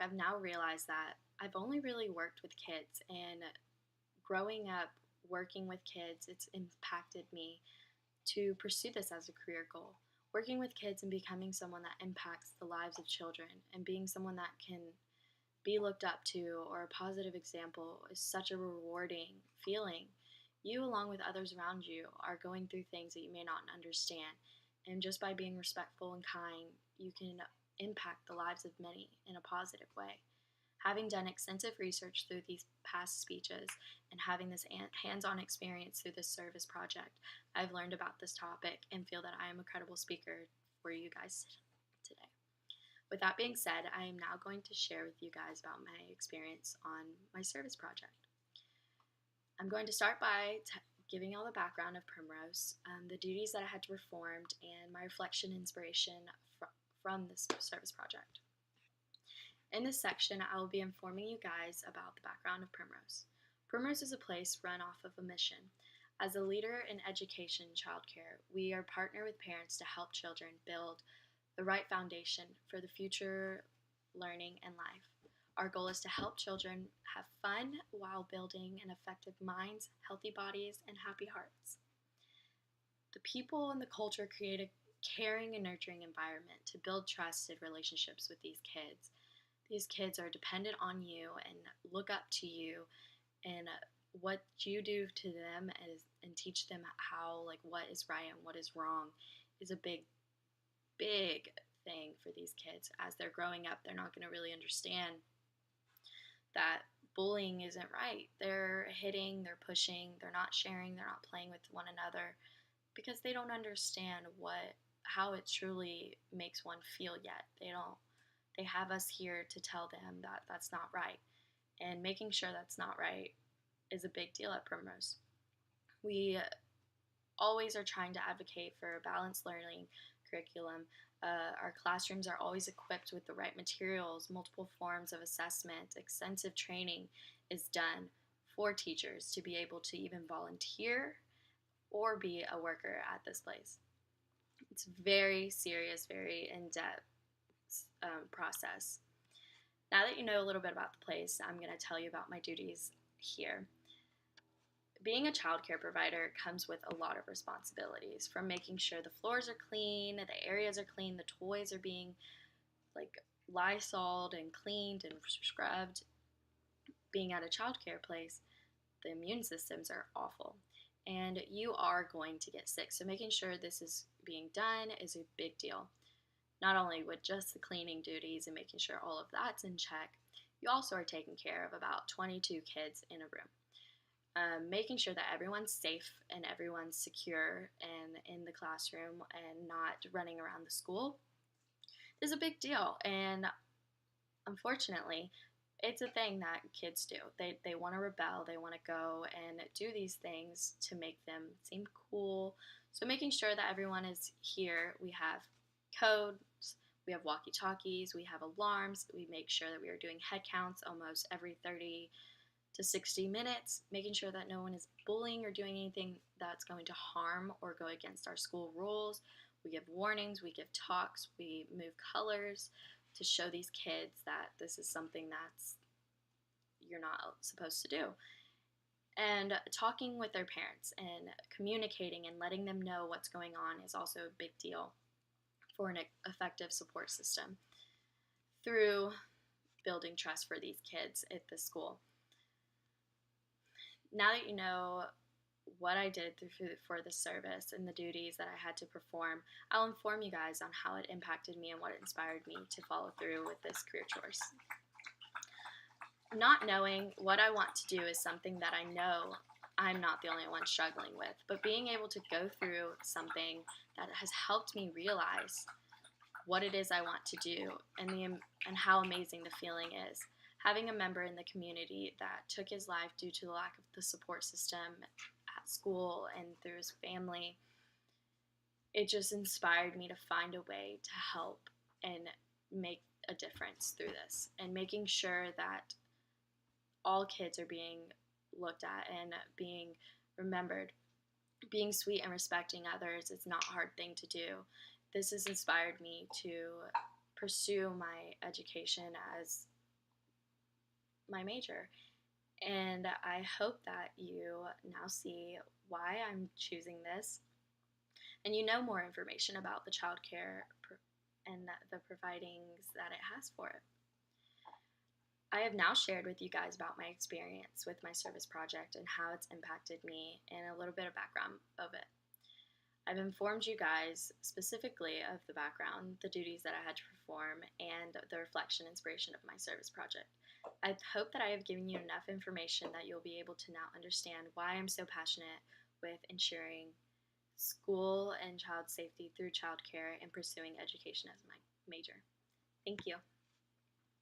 I've now realized that I've only really worked with kids, and growing up working with kids, it's impacted me to pursue this as a career goal. Working with kids and becoming someone that impacts the lives of children and being someone that can be looked up to or a positive example is such a rewarding feeling. You, along with others around you, are going through things that you may not understand. And just by being respectful and kind, you can impact the lives of many in a positive way. Having done extensive research through these past speeches and having this hands on experience through this service project, I've learned about this topic and feel that I am a credible speaker for you guys today. With that being said, I am now going to share with you guys about my experience on my service project. I'm going to start by giving you all the background of Primrose, the duties that I had to perform, and my reflection and inspiration from this service project. In this section, I will be informing you guys about the background of Primrose. Primrose is a place run off of a mission. As a leader in education and childcare, we are partner with parents to help children build the right foundation for the future learning and life. Our goal is to help children have fun while building an effective minds, healthy bodies, and happy hearts. The people and the culture create a caring and nurturing environment to build trusted relationships with these kids. These kids are dependent on you and look up to you, and what you do to them and teach them how, like, what is right and what is wrong is a big thing for these kids. As they're growing up, they're not going to really understand that bullying isn't right. They're hitting, they're pushing, they're not sharing, they're not playing with one another because they don't understand how it truly makes one feel yet. They have us here to tell them that that's not right. And making sure that's not right is a big deal at Primrose. We always are trying to advocate for a balanced learning curriculum. Our classrooms are always equipped with the right materials, multiple forms of assessment, extensive training is done for teachers to be able to even volunteer or be a worker at this place. It's very serious, very in-depth process. Now that you know a little bit about the place, I'm going to tell you about my duties here. Being a childcare provider comes with a lot of responsibilities, from making sure the floors are clean, the areas are clean, the toys are being Lysoled and cleaned and scrubbed. Being at a childcare place, the immune systems are awful and you are going to get sick. So making sure this is being done is a big deal. Not only with just the cleaning duties and making sure all of that's in check, you also are taking care of about 22 kids in a room. Making sure that everyone's safe and everyone's secure and in the classroom and not running around the school is a big deal. And unfortunately, it's a thing that kids do. They want to rebel, they want to go and do these things to make them seem cool. So making sure that everyone is here, we have codes, we have walkie-talkies, we have alarms, we make sure that we are doing head counts almost every 30 to 60 minutes, making sure that no one is bullying or doing anything that's going to harm or go against our school rules. We give warnings, we give talks, we move colors to show these kids that this is something that's you're not supposed to do. And talking with their parents and communicating and letting them know what's going on is also a big deal for an effective support system through building trust for these kids at the school. Now that you know what I did for the service and the duties that I had to perform, I'll inform you guys on how it impacted me and what inspired me to follow through with this career choice. Not knowing what I want to do is something that I know I'm not the only one struggling with, but being able to go through something that has helped me realize what it is I want to do and how amazing the feeling is. Having a member in the community that took his life due to the lack of the support system at school and through his family, it just inspired me to find a way to help and make a difference through this, and making sure that all kids are being looked at and being remembered. Being sweet and respecting others is not a hard thing to do. This has inspired me to pursue my education as my major. And I hope that you now see why I'm choosing this and you know more information about the childcare and the providings that it has for it. I have now shared with you guys about my experience with my service project and how it's impacted me and a little bit of background of it. I've informed you guys specifically of the background, the duties that I had to perform, and the reflection inspiration of my service project. I hope that I have given you enough information that you'll be able to now understand why I'm so passionate with ensuring school and child safety through childcare and pursuing education as my major. Thank you.